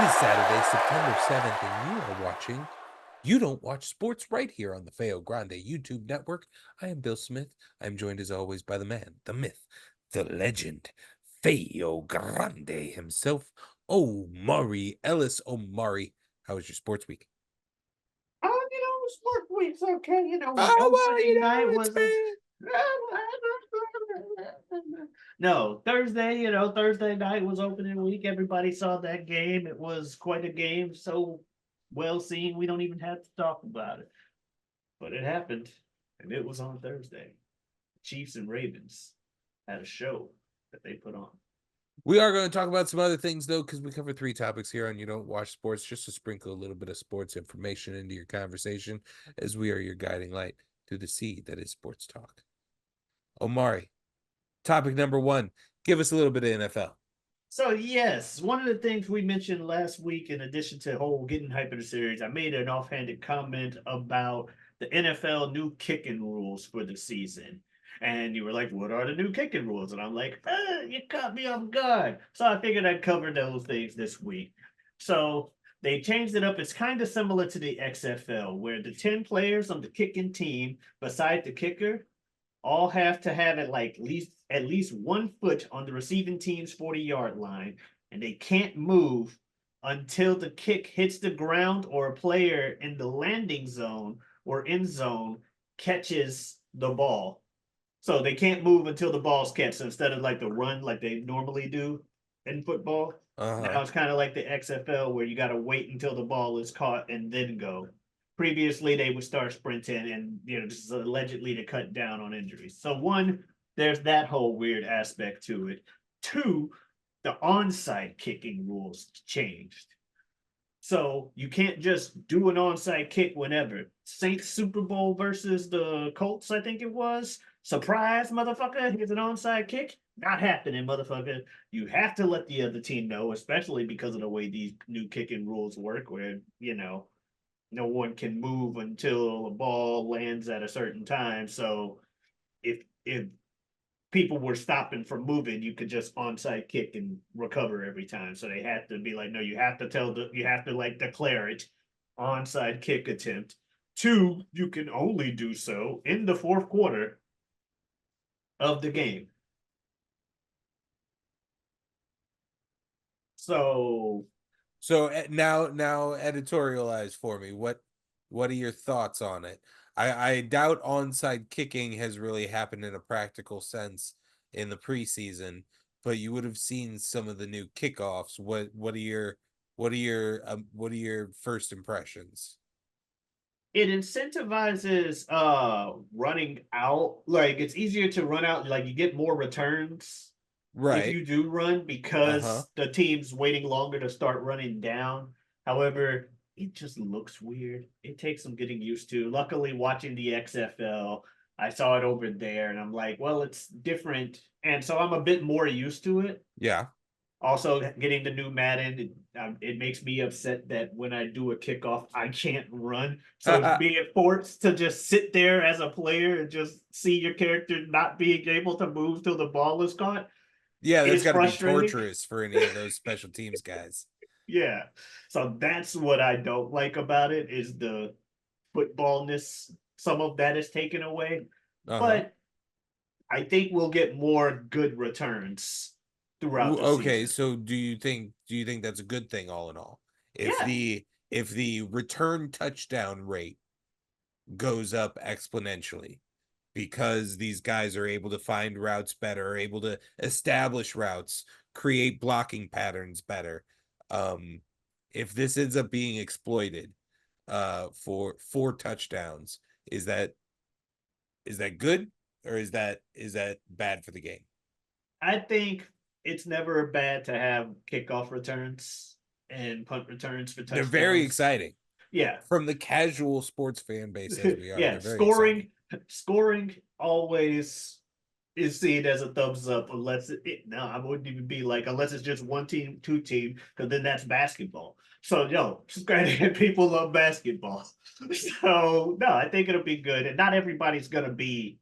is Saturday, September 7th, and you are watching You Don't Watch Sports right here on the Feo Grande YouTube network. I am Bill Smith. I am joined as always by the man, the myth, the legend, Feo Grande himself, Omari Ellis. Omari, how was your sports week? Sport week's okay. Oh, well, Opening night it's was a been. no Thursday. Thursday night was opening week. Everybody saw that game. It was quite a game. So well seen. We don't even have to talk about it, but it happened, and it was on Thursday. Chiefs and Ravens had a show that they put on. We are going to talk about some other things, though, because we cover three topics here on You Don't Watch Sports, just to sprinkle a little bit of sports information into your conversation, as we are your guiding light through the sea that is sports talk. Omari, topic number one. Give us a little bit of NFL. So yes, one of the things we mentioned last week, in addition to whole getting hype in the series, I made an offhanded comment about the NFL new kicking rules for the season. And you were like, "What are the new kicking rules?" And I'm like, "You caught me off guard." So I figured I'd cover those things this week. So they changed it up. It's kind of similar to the XFL, where the 10 players on the kicking team, beside the kicker, all have to have it like at least 1 foot on the receiving team's 40-yard line, and they can't move until the kick hits the ground or a player in the landing zone or end zone catches the ball. So they can't move until the ball's catched. So instead of like the run like they normally do in football, Uh-huh. now it's kind of like the XFL where you got to wait until the ball is caught and then go. Previously, they would start sprinting, and this is allegedly to cut down on injuries. So one, there's that whole weird aspect to it. Two, the onside kicking rules changed. So you can't just do an onside kick whenever. Saints Super Bowl versus the Colts, I think it was. Surprise, motherfucker! Here's an onside kick. Not happening, motherfucker. You have to let the other team know, especially because of the way these new kicking rules work, where no one can move until the ball lands at a certain time. So if people were stopping from moving, you could just onside kick and recover every time. So they had to be like, no, you have to like declare it onside kick attempt. Two, you can only do so in the fourth quarter of the game. So So now editorialize for me. What are your thoughts on it? I doubt onside kicking has really happened in a practical sense in the preseason, but you would have seen some of the new kickoffs. What are your first impressions? it incentivizes running out. Like it's easier to run out, like you get more returns if Right. you do run Uh-huh. because the team's waiting longer to start running down. However, it just looks weird. It takes some getting used to. Luckily, watching the XFL, I saw it over there and I'm like, well, it's different. And so I'm a bit more used to it. Yeah. Also, getting the new Madden, it makes me upset that when I do a kickoff, I can't run. So being forced to just sit there as a player and just see your character not being able to move till the ball is caught Yeah, that's is got to be frustrating. torturous for any of those special teams guys. Yeah. So that's what I don't like about it is the footballness. Some of that is taken away. Uh-huh. But I think we'll get more good returns throughout the Okay, season. so do you think that's a good thing all in all? If Yeah. the return touchdown rate goes up exponentially because these guys are able to find routes better, are able to establish routes, create blocking patterns better. Um, if this ends up being exploited for 4 touchdowns, is that good or is that bad for the game? I think it's never bad to have kickoff returns and punt returns for They're very touchdowns. exciting. Yeah. From the casual sports fan base as we are, Yeah. they're very exciting. Scoring always is seen as a thumbs up unless no, I wouldn't even be like unless it's just one team, two team, because then that's basketball. So granted, people love basketball. So no, I think it'll be good. And not everybody's gonna be,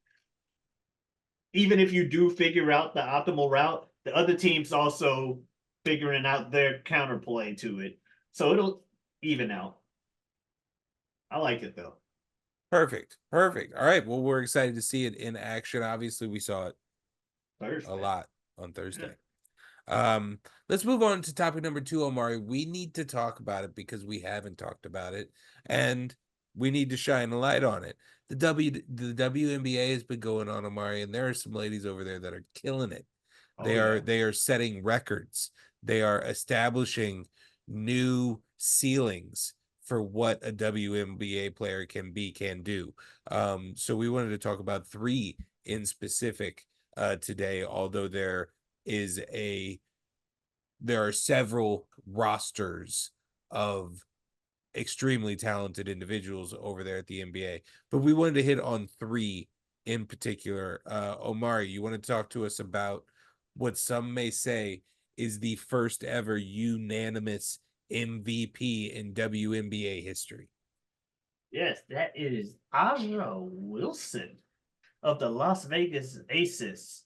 even if you do figure out the optimal route, the other team's also figuring out their counterplay to it. So it'll even out. I like it though. Perfect. Perfect. All right. Well, we're excited to see it in action. Obviously, we saw it a Thursday. lot on Yeah. Thursday. Um, let's move on to topic number two, Omari. We need to talk about it because we haven't talked about it, and we need to shine a light on it. The WNBA has been going on, Omari, and there are some ladies over there that are killing it. Oh They are yeah. they are setting records. They are establishing new ceilings for what a WNBA player can do. So we wanted to talk about three in specific today, although is a there are several rosters of extremely talented individuals over there at the NBA, but we wanted to hit on three in particular. Omari, you want to talk to us about what some may say is the first ever unanimous MVP in WNBA history? Yes, that is Aja Wilson of the Las Vegas Aces.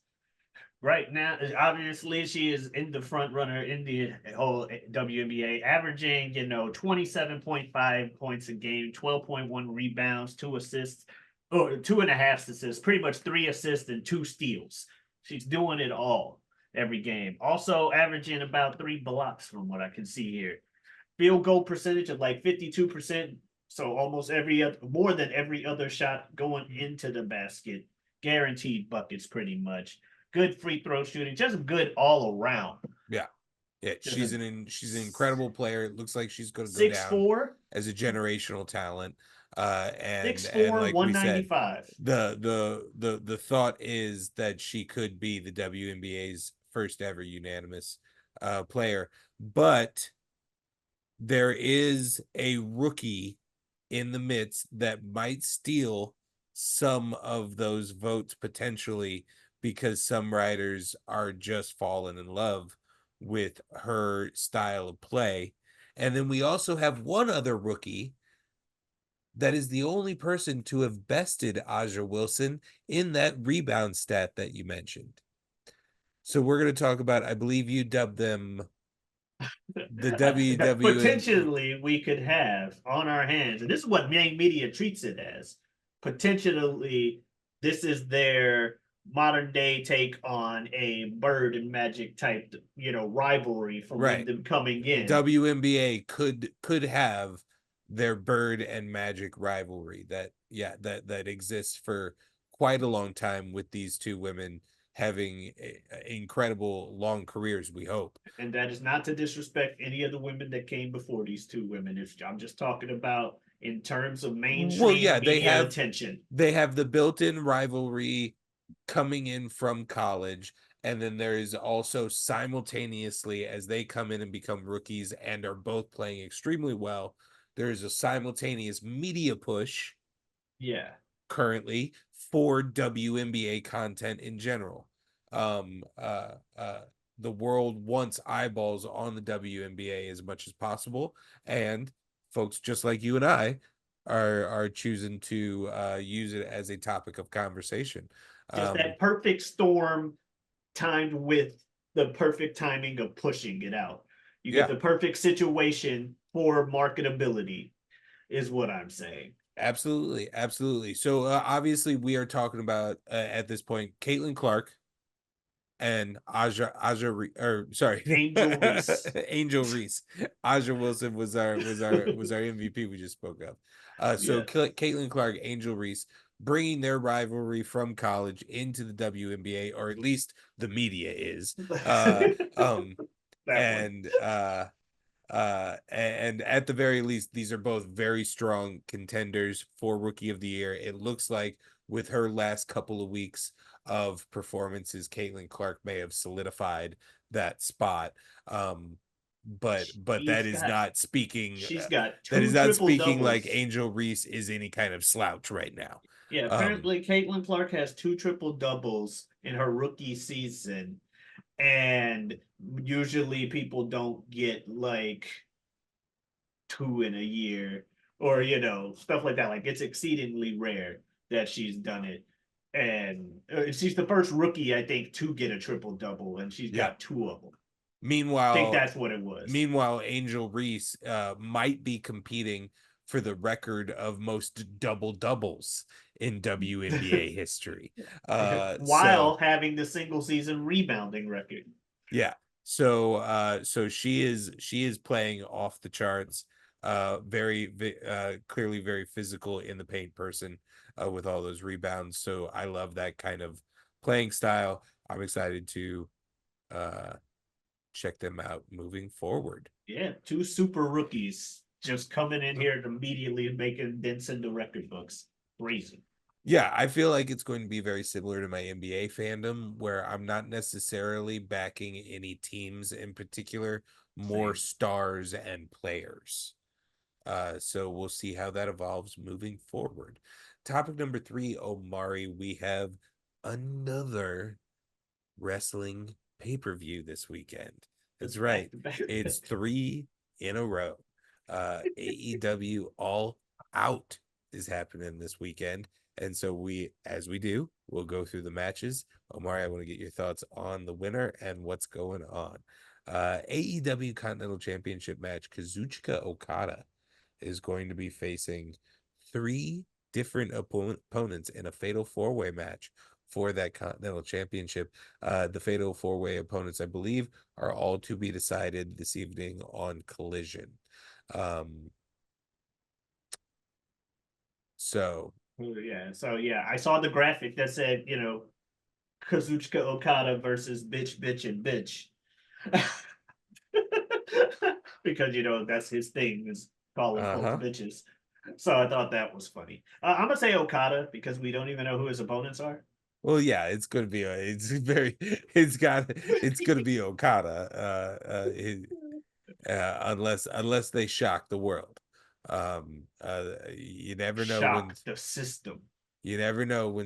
Right now, obviously, she is in the front runner in the whole WNBA, averaging 27.5 points a game, 12.1 rebounds, 2 assists, or 2.5 assists, pretty much 3 assists and 2 steals. She's doing it all every game. Also averaging about 3 blocks from what I can see here. Field goal percentage of like 52%. So almost every other, more than every other shot going into the basket. Guaranteed buckets, pretty much. Good free throw shooting, just good all around. Yeah. Yeah, Just a she's an incredible player. It looks like she's going to go six down four, as a generational talent. six And four, like one we ninety said, five. the thought is that she could be the WNBA's first ever unanimous player, but there is a rookie in the midst that might steal some of those votes potentially because some writers are just falling in love with her style of play. And then we also have one other rookie that is the only person to have bested Aja Wilson in that rebound stat that you mentioned. So we're going to talk about, I believe you dubbed them the WWN. Potentially, we could have on our hands, and this is what main media treats it as. Potentially, this is their modern day take on a Bird and Magic type, rivalry from when Right. them coming in. WNBA could have their Bird and Magic rivalry that that exists for quite a long time with these two women having incredible long careers, we hope. And that is not to disrespect any of the women that came before these two women. I'm just talking about in terms of Well, mainstream yeah, media attention. they have the built-in rivalry coming in from college, and then there is also simultaneously as they come in and become rookies and are both playing extremely well, there is a simultaneous media push Yeah. currently for WNBA content in general. Um, uh, uh, the world wants eyeballs on the WNBA as much as possible, and folks just like you and I are choosing to use it as a topic of conversation. Just Um, that perfect storm timed with the perfect timing of pushing it out. You get yeah, the perfect situation for marketability, is what I'm saying. absolutely, absolutely. So obviously, we are talking about at this point Caitlin Clark and or sorry, Angel Reese. Angel Reese. Aja Wilson was our MVP we just spoke of. So Yeah. Caitlin Clark, Angel Reese, bringing their rivalry from college into the WNBA, or at least the media is. Uh, um, That one. and and at the very least, these are both very strong contenders for Rookie of the Year. It looks like with her last couple of weeks of performances, Caitlin Clark may have solidified that spot. But She's that is got not speaking. she's got That is two not triple speaking like doubles. Angel Reese is any kind of slouch right now. Yeah, Um, apparently Caitlin Clark has two triple doubles in her rookie season. And usually people don't get like two in a year or stuff like that. Like it's exceedingly rare that she's done it. And she's the first rookie, I think, to get a triple double, and she's yeah, got two of them. think Meanwhile, that's what it was. meanwhile, Angel Reese might be competing for the record of most double doubles in WNBA history. So While having the single season rebounding record. yeah. So she is playing off the charts. Clearly very physical in the paint person with all those rebounds. So I love that kind of playing style. I'm excited to uh check them out moving forward. Yeah, two super rookies just coming in here and immediately making dents in the record books. Crazy. Yeah, I feel like it's going to be very similar to my NBA fandom, where I'm not necessarily backing any teams in particular, more Same. stars and players. So we'll see how that evolves moving forward. Topic number three, Omari, we have another wrestling pay-per-view this weekend. It's That's back right. to back. It's three in a row. AEW All Out is happening this weekend. And so as we do, we'll go through the matches. Omari, I want to get your thoughts on the winner and what's going on. AEW Continental Championship match, Kazuchika Okada is going to be facing three different opponents in a fatal four-way match for that Continental Championship. The fatal four-way opponents, I believe, are all to be decided this evening on Collision. Um, so So I saw the graphic that said, Kazuchika Okada versus bitch and bitch. Because that's his thing, is calling folks uh-huh. bitches. So I thought that was funny. I'm gonna say Okada because we don't even know who his opponents are. Well, yeah, it's gonna be it's gonna be Okada. Unless they shock the world. You never know when Shock the system.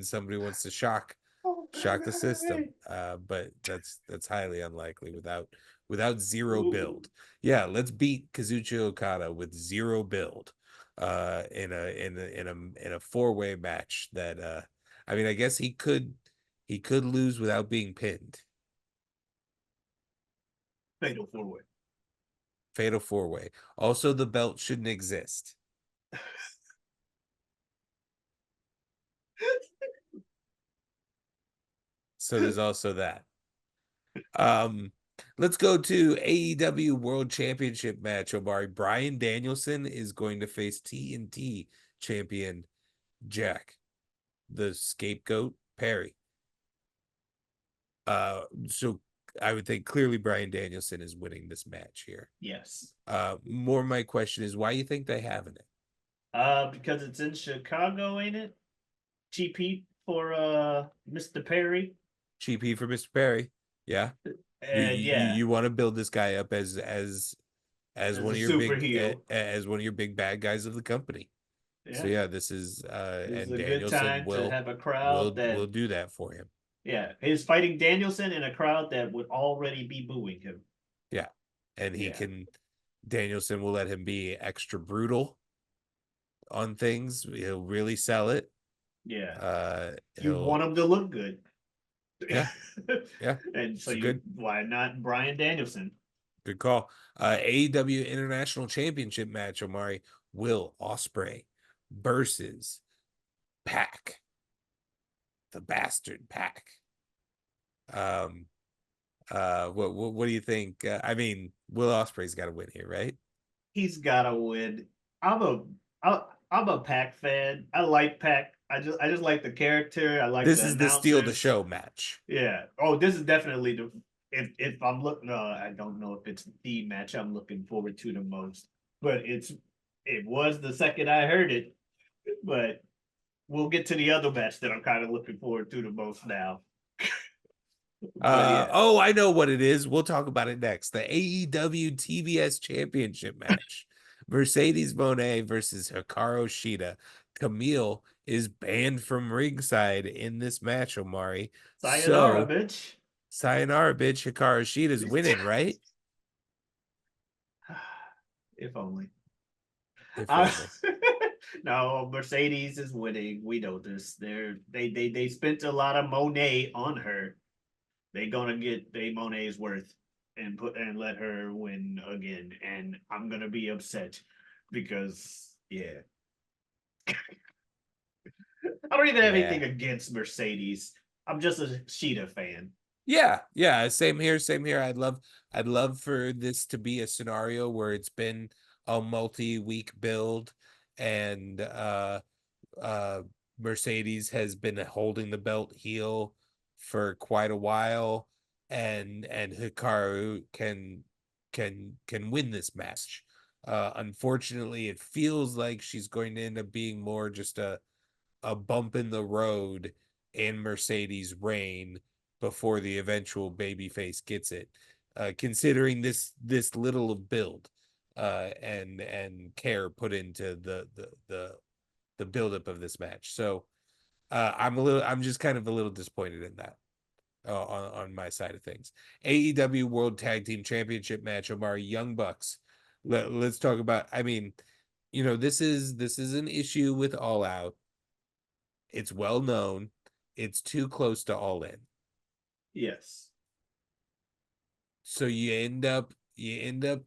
somebody wants to shock the system. But that's highly unlikely without zero Ooh, build. Yeah, let's beat Kazuchi Okada with zero build in a four-way match that I mean I guess he could lose without being pinned. fatal four way. Fatal four-way. Also, the belt shouldn't exist. So there's also that. Um, let's go to AEW World Championship match. Omari, Brian Danielson is going to face TNT champion Jack, the scapegoat Perry. So I would think clearly Brian Danielson is winning this match here. Yes. More my question is why you think they haven't it? Because it's in Chicago, ain't it? GP for Mr. Perry. GP for Mr. Perry. Yeah. You And you yeah, you want to build this guy up as as one a of your super big heel. as one of your big bad guys of the company. So Yeah. yeah, this is This is and a good Danielson time to will have a crowd will that, do that for him. yeah, he's fighting Danielson in a crowd that would already be booing him. Yeah. And he Yeah. can Danielson will let him be extra brutal on things. He'll really sell it. Yeah. You He'll want him to look good. yeah, yeah. And so It's a good why not Brian Danielson? good call. AEW International Championship match, Omari. Will Ospreay versus Pack, the bastard Pack. Um what do you think? I mean, Will Ospreay's got to win here, right? He's gotta win. I'm a I'm a Pac fan. I like Pac. I just like the character. I like This the is the steal the announcers. show match. Yeah. Oh, this is definitely the if I'm looking. I don't know if it's the match I'm looking forward to the most, but it was the second I heard it. But we'll get to the other match that I'm kind of looking forward to the most now. But yeah, I know what it is. We'll talk about it next. The AEW TBS Championship match. Mercedes Moné versus Hikaru Shida. Camille is banned from ringside in this match, Omari. sayonara, So, bitch. sayonara, bitch. Hikaru Shida's winning, right? If only. If Uh, only. no, Mercedes is winning. We know this. They spent a lot of Monet on her. They gonna get they Monet's worth. and let her win again. And I'm gonna be upset because yeah, I don't even have Yeah. anything against Mercedes. I'm just a Sheeta fan. Yeah, yeah, same here, same here. I'd love for this to be a scenario where it's been a multi-week build and uh Mercedes has been holding the belt heel for quite a while and Hikaru can win this match. Unfortunately, it feels like she's going to end up being more just a bump in the road in Mercedes' reign before the eventual babyface gets it. Considering this little of build and care put into the buildup of this match. So I'm just kind of a little disappointed in that on my side of things. AEW World Tag Team Championship match, Omari Young Bucks. Let's talk about. I mean, this is an issue with All Out. It's well known. It's too close to All In. Yes. So you end up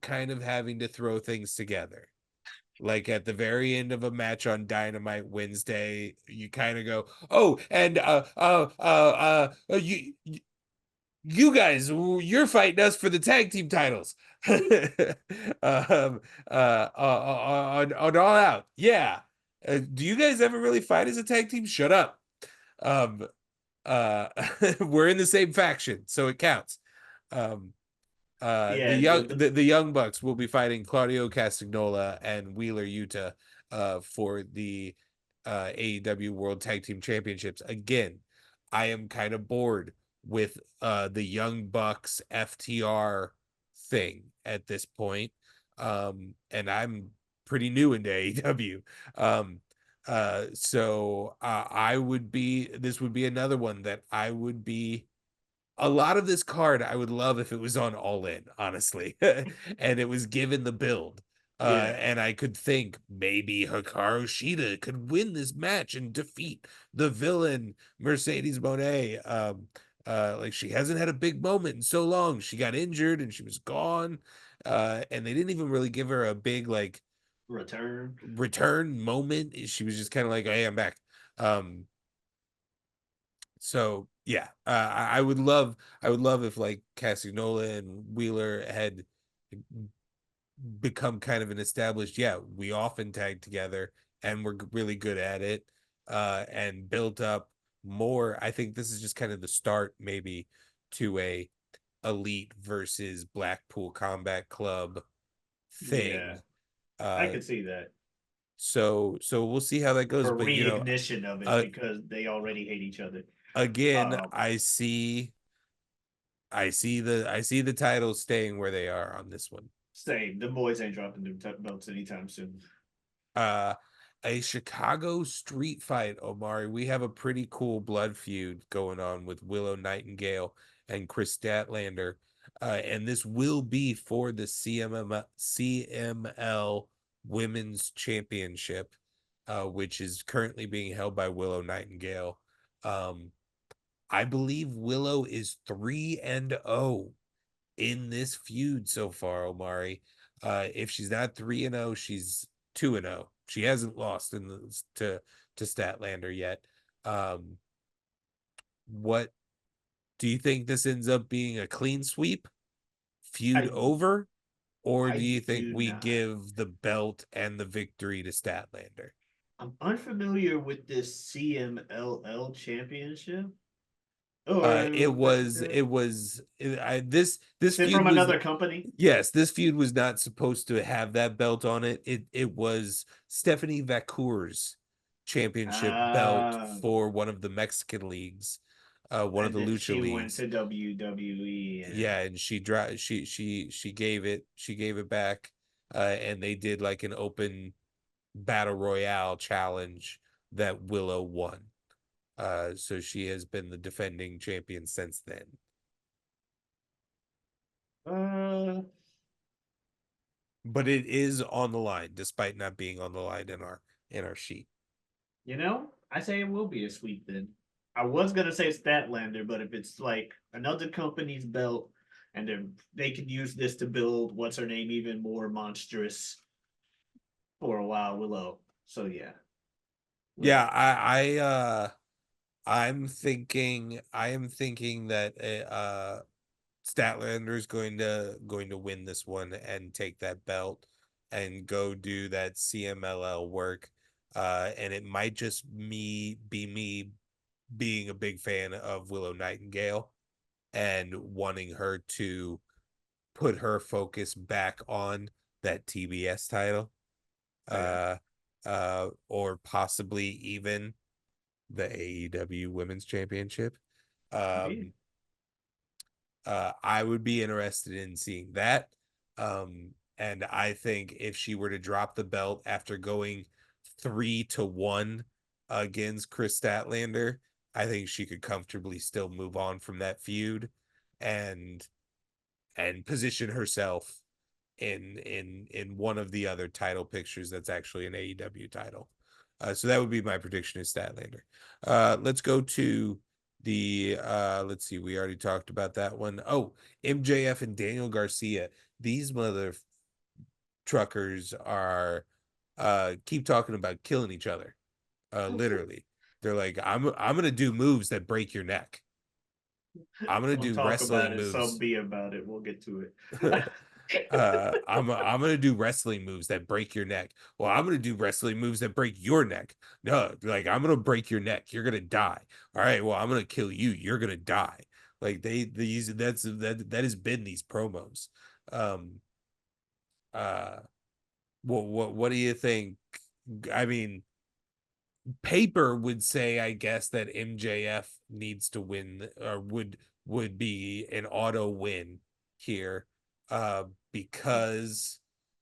kind of having to throw things together. Like at the very end of a match on Dynamite Wednesday, you kind of go, "Oh, and you guys, you're fighting us for the tag team titles." On All Out. Yeah. Do you guys ever really fight as a tag team? Shut up. Um, uh, we're in the same faction, so it counts. Um, the Yeah, young the Young Bucks will be fighting Claudio Castagnola and Wheeler Yuta for the AEW World Tag Team Championships. Again, I am kind of bored with the Young Bucks FTR thing at this point. And I'm pretty new into AEW. So I would be this would be another one that I would be a lot of this card I would love if it was on All In, honestly, and it was given the build. yeah, And I could think maybe Hikaru Shida could win this match and defeat the villain Mercedes Moné. Like she hasn't had a big moment in so long. She got injured and she was gone. And they didn't even really give her a big like return. return moment. She was just kind of like, "Hey, I'm back." Um, so yeah, I would love if like Cassignola and Wheeler had become kind of an established. Yeah, we often tag together and we're really good at it, and built up more. I think this is just kind of the start, maybe, to a elite versus Blackpool Combat Club Yeah, thing. I Uh, could see that. so we'll see how that goes. For But reignition of it uh, because they already hate each other. again, Um, I see the titles staying where they are on this one. Same. The boys ain't dropping them belts anytime soon. Uh a Chicago street fight, Omari. We have a pretty cool blood feud going on with Willow Nightingale and Chris Statlander. And this will be for the CML Women's Championship, which is currently being held by Willow Nightingale. Um, I believe Willow is 3-0 in this feud so far, Omari. If she's not 3-0, she's 2-0. She hasn't lost to Statlander yet. Um, what do you think this ends up being a clean sweep, feud I over, or do I you think do we not. give the belt and the victory to Statlander? I'm unfamiliar with this CMLL championship. It Or was it was this is it feud from was another company? Yes, this feud was not supposed to have that belt on it. It was Stephanie Vacour's championship belt Ah, for one of the Mexican leagues, one of and the then lucha she went leagues. to WWE and Yeah, and she gave it back, and they did like an open battle royale challenge that Willow won. So she has been the defending champion since then. uh But it is on the line, despite not being on the line in our sheet. I say it will be a sweep then. I was gonna say Statlander, but if it's like another company's belt and then they can use this to build what's her name even more monstrous for a while, Willow. So yeah, Yeah, Willow. I am thinking that Statlander is going to win this one and take that belt and go do that CMLL work. And it might just me being a big fan of Willow Nightingale and wanting her to put her focus back on that TBS title. Okay. Uh or possibly even the AEW Women's Championship. Maybe. Um I would be interested in seeing that. And I think if she were to drop the belt after going 3-1 against Chris Statlander, I think she could comfortably still move on from that feud and position herself in one of the other title pictures that's actually an AEW title. So that would be my prediction is Statlander. Let's go to the let's see, we already talked about that one. Oh, MJF and Daniel Garcia. These mother truckers are keep talking about killing each other. Literally. They're like, I'm gonna do moves that break your neck. I'm gonna Don't do talk about wrestling it. So moves. be about it. We'll get to it. I'm gonna do wrestling moves that break your neck. Well, I'm gonna do wrestling moves that break your neck. No, like I'm gonna break your neck. You're gonna die. All right. Well, I'm gonna kill you. You're gonna die. Like these that has been these promos. Um. Uh. What do you think? I mean, paper would say, I guess, that MJF needs to win or would be an auto win here, because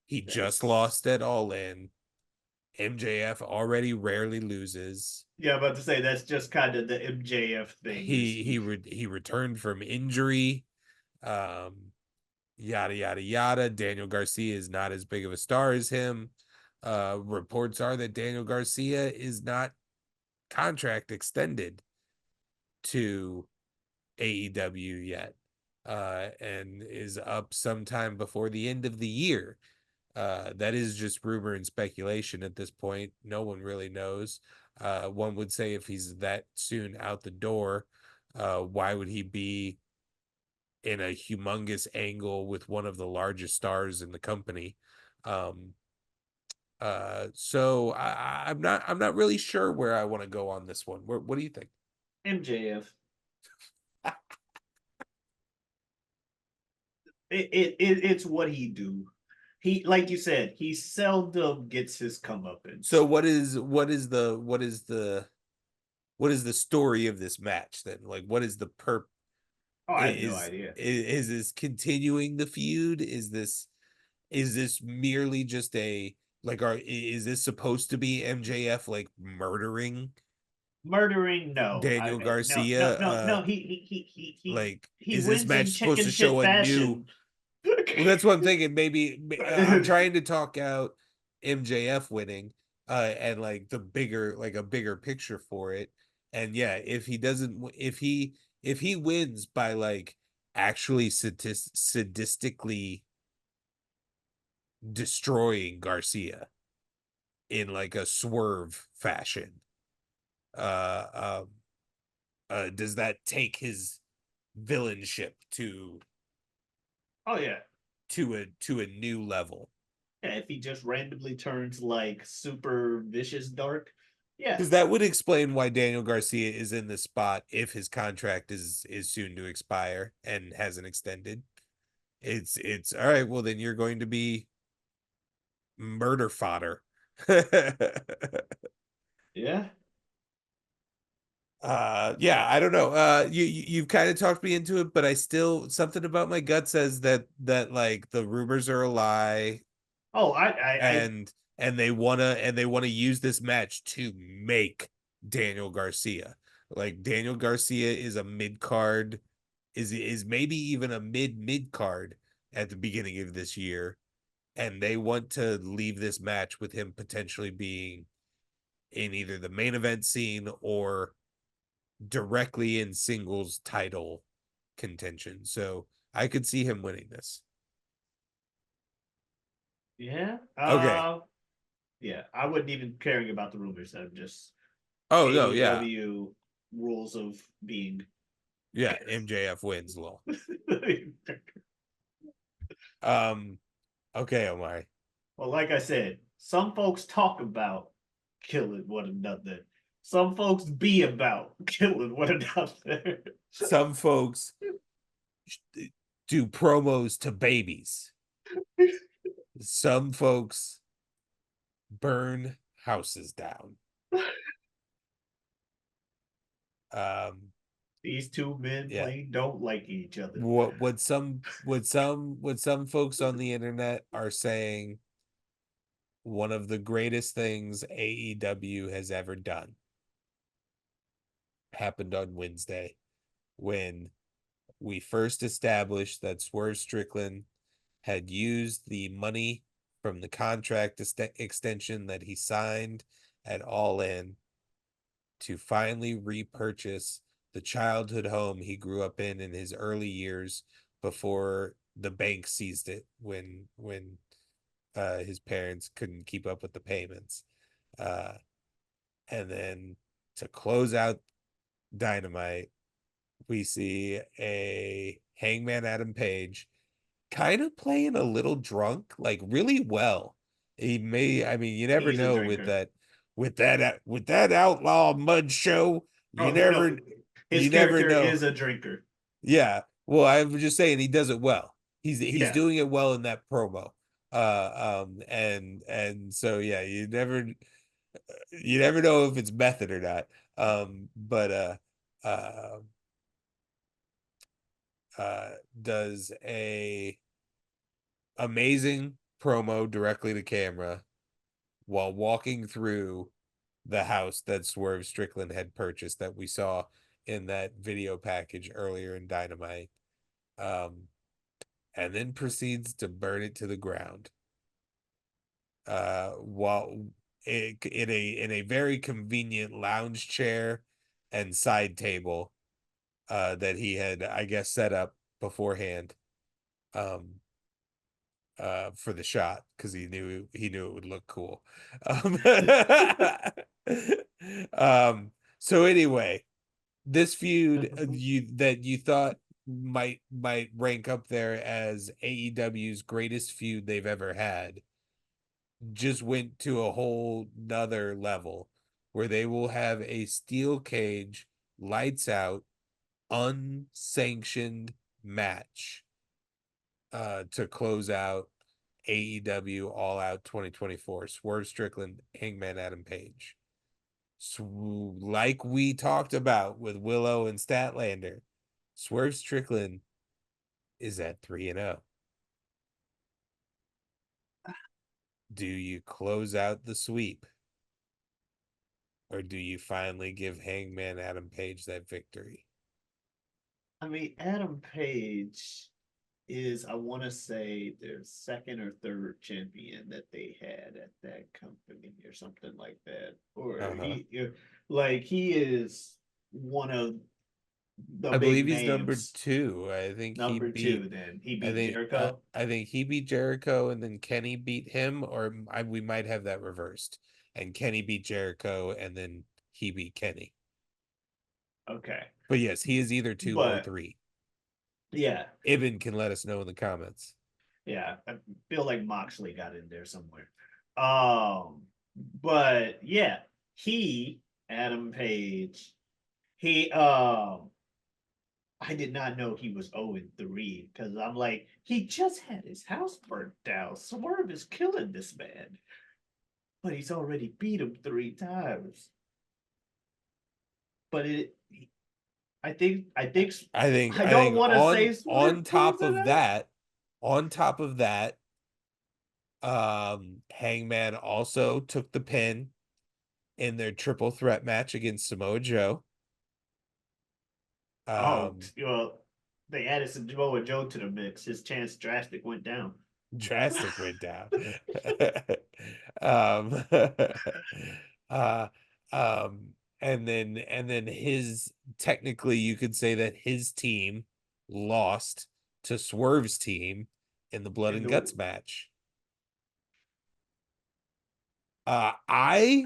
he just That's lost at All In. MJF already rarely loses. yeah. About to say that's just kind of the MJF thing. Is He returned from injury. Um, Yada yada yada. Daniel Garcia is not as big of a star as him. Reports are that Daniel Garcia is not contract extended to AEW yet, and is up sometime before the end of the year. That is just rumor and speculation at this point. No one really knows. One would say if he's that soon out the door, why would he be in a humongous angle with one of the largest stars in the company? Um, so I'm not really sure where I want to go on this one. What do you think? MJF. It's what he do. He like you said, he seldom gets his So comeuppance. what is the story of this match then? Like what is the Oh, I have no idea. is this continuing the feud? Is this merely just a like are is this supposed to be MJF like murdering Murdering? No, Daniel no, no, Garcia? no, no. He Like he is this wins in match supposed chicken to shit show a new fashion. well, that's what I'm thinking. Maybe I'm trying to talk out MJF winning, and like the bigger, like a bigger picture for it. And yeah, if he doesn't, if he wins by like actually sadistically destroying Garcia in like a swerve fashion, uh, um, does that take his villainship Oh yeah. to a new level? Yeah, if he just randomly turns like super vicious dark, yeah, Because that would explain why Daniel Garcia is in this spot if his contract is soon to expire and hasn't extended. It's all right. Well, then you're going to be murder fodder. yeah. Yeah, I don't know. You've kind of talked me into it, but I still something about my gut says that like the rumors are a lie Oh, I and they wanna use this match to make Daniel Garcia. Like Daniel Garcia is a mid card, is maybe even a mid card at the beginning of this year, and they want to leave this match with him potentially being in either the main event scene or directly in singles title contention. So I could see him winning this. Yeah. Okay. Yeah. I wasn't even caring about the rumors. I'm just Oh no, yeah. AEW rules of being. Yeah, MJF wins, lol. Um, okay, Omar. Well, like I said, some folks talk about killing one another. Some folks be about killing one another. Some folks do promos to babies. Some folks burn houses down. Um, These two men yeah. plain don't like each other. What some folks on the internet are saying one of the greatest things AEW has ever done happened on Wednesday when we first established that Swerve Strickland had used the money from the contract extension that he signed at All In to finally repurchase the childhood home he grew up in his early years before the bank seized it when his parents couldn't keep up with the payments. Uh, and then to close out Dynamite, we see a Hangman Adam Page kind of playing a little drunk, like really well. I mean, you never He's a know drinker. with that outlaw mud show. You Oh no, his never character know. is a drinker. Yeah. Well, I'm just saying he does it well. He's Yeah. doing it well in that promo. And so yeah, you never know if it's method or not. But uh does a amazing promo directly to camera while walking through the house that Swerve Strickland had purchased that we saw in that video package earlier in Dynamite. Um, and then proceeds to burn it to the ground. While in a very convenient lounge chair and side table that he had, I guess, set up beforehand. Um, for the shot because he knew it would look cool. Um, so anyway, this feud you thought might rank up there as AEW's greatest feud they've ever had just went to a whole nother level where they will have a steel cage lights out unsanctioned match to close out AEW All Out 2024. Swerve Strickland, Hangman Adam Page. So, like we talked about with Willow and Statlander, Swerve Strickland is at 3-0. Do you close out the sweep? Or do you finally give Hangman Adam Page that victory? I mean, Adam Page is, I want to say, their second or third champion that they had at that company or something like that. Or Uh-huh. like, he is one of the I believe big he's number names. two. I think he Number beat two, then he beat Jericho. I think he beat Jericho and then Kenny beat him, or we might have that reversed. And Kenny beat Jericho and then he beat Kenny. Okay. But yes, he is either two or But three. yeah, Ibn can let us know in the comments. yeah, I feel like Moxley got in there somewhere. Um, but yeah, he, Adam Page, he I did not know he was 0-3 because I'm like, he just had his house burnt down. Swerve is killing this man, but he's already beat him 3 times. But I think I I don't think want to say on Swerve top proves it of out. that, on top of that, Hangman also took the pin in their triple threat match against Samoa Joe. Oh, Um, well, they added Samoa Joe to the mix. His chance drastic went down. drastic went down. um, uh, and then his technically you could say that his team lost to Swerve's team in the Blood in and the Guts match. I,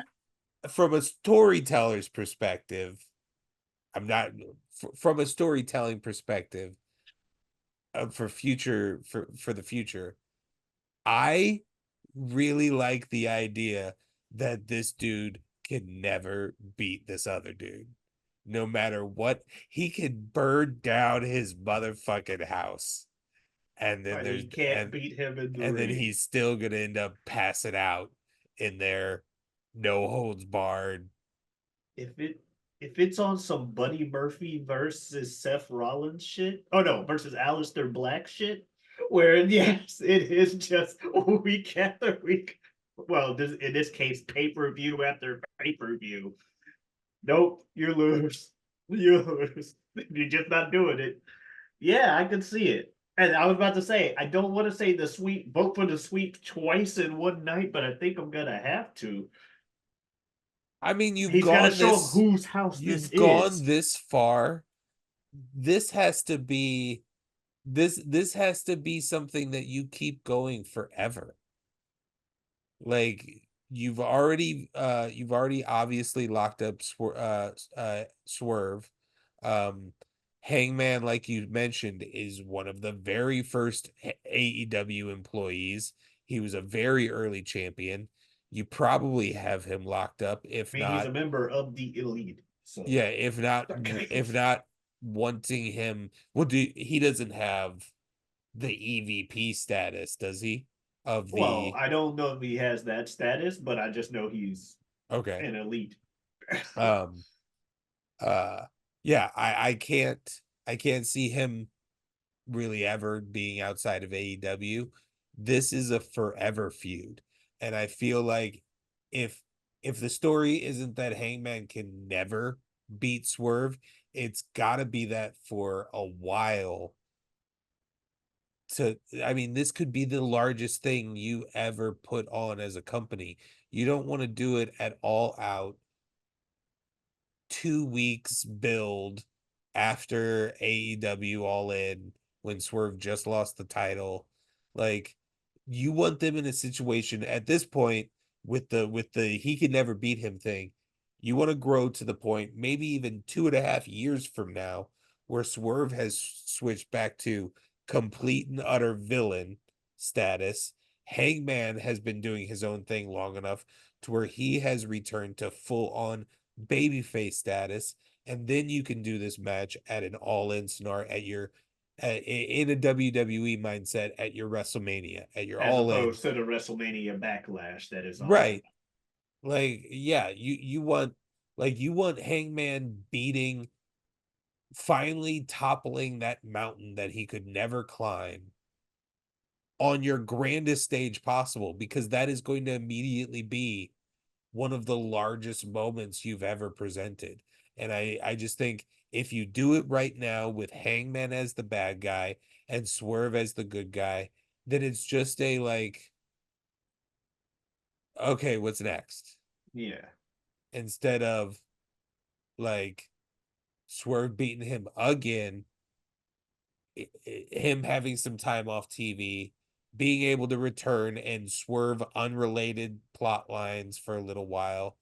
from a storyteller's perspective, I'm not from a storytelling perspective for future for the future. I really like the idea that this dude can never beat this other dude. No matter what, he could burn down his motherfucking house. And then but he there's can't beat him in the and then ring. he's still gonna end up passing out in their no holds barred. If it if it's on some Buddy Murphy versus Seth Rollins shit, oh no, versus Aleister Black shit, where yes, it is just week after week. Well, in this case, pay-per-view after pay-per-view. Nope, you lose. You lose. You're just not doing it. Yeah, I could see it. And I was about to say, I don't want to say the sweep, vote for the sweep twice in one night, but I think I'm gonna have to. I mean, He's got to show them whose house this you've gone is. this far. This has to be this has to be something that you keep going forever. Like you've already obviously locked up Swerve. Hangman, like you mentioned, is one of the very first AEW employees. He was a very early champion. You probably have him locked up, if I mean, he's not, a member of the elite. So, yeah, if not wanting him. Well, he doesn't have the EVP status, does he? Of well, the I don't know if he has that status, but I just know he's Okay. an elite. Um uh yeah, I can't see him really ever being outside of AEW. This is a forever feud. And I feel like if if the story isn't that Hangman can never beat Swerve, it's gotta be that for a while. To I mean, this could be the largest thing you ever put on as a company. You don't want to do it at all out 2 weeks build after AEW All In when Swerve just lost the title. Like you want them in a situation at this point with the he can never beat him thing. You want to grow to the point, maybe even 2.5 years from now, where Swerve has switched back to complete and utter villain status. Hangman has been doing his own thing long enough to where he has returned to full on babyface status, and then you can do this match at an all-in scenario at your in a WWE mindset at your WrestleMania at your As all-in. opposed to the WrestleMania backlash that is on. Right. Like yeah, you want Hangman beating, finally toppling that mountain that he could never climb on your grandest stage possible, because that is going to immediately be one of the largest moments you've ever presented. And I just think if you do it right now with Hangman as the bad guy and Swerve as the good guy, then it's just a like, okay, what's next? Yeah. Instead of like Swerve beating him again, him having some time off TV, being able to return and Swerve unrelated plot lines for a little while.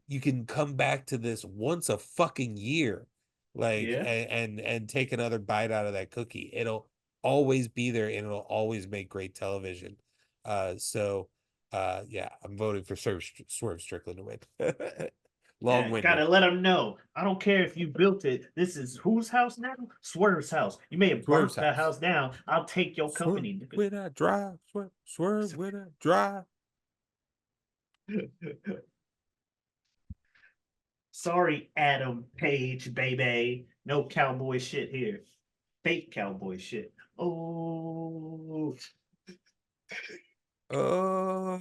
You can come back to this once a fucking year, like Yeah. and take another bite out of that cookie. It'll always be there and it'll always make great television. Yeah, I'm voting for Swerve Strickland to win. Yeah, Long-winded. gotta let them know. I don't care if you built it. This is whose house now? Swerve's house. You may have Swerve's burnt the house. house down. I'll take your Swerve company. when I drive. Swerve when I drive. Sorry, Adam Page, baby. No cowboy shit here. Fake cowboy shit. Oh, Oh,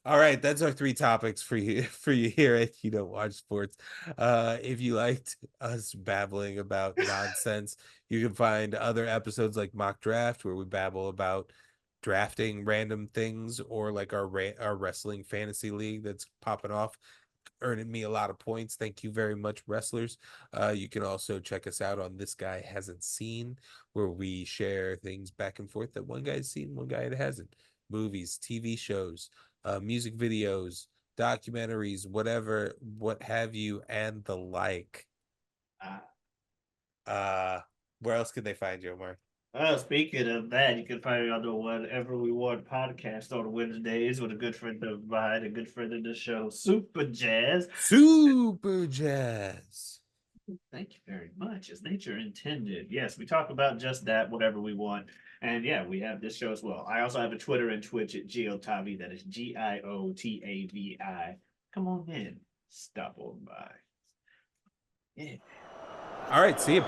all right, that's our three topics for you here at You Don't Watch Sports. If you liked us babbling about nonsense, you can find other episodes like Mock Draft, where we babble about drafting random things, or like our wrestling fantasy league that's popping off. earning me a lot of points. Thank you very much, wrestlers. You can also check us out on This Guy Hasn't Seen, where we share things back and forth that one guy's seen, one guy that hasn't. Movies, TV shows, music videos, documentaries, whatever, what have you, and the like. Uh, Uh, where else can they find you, Omar? Well, speaking of that, you can find me on the Whatever We Want podcast on Wednesdays with a good friend of mine, a good friend of the show, Super Jazz. Super Jazz. Thank you very much. As nature intended. Yes, we talk about just that, whatever we want. And yeah, we have this show as well. I also have a Twitter and Twitch at Giotavi. That is Giotavi. Come on in. Stop on by. Yeah. All right, see you.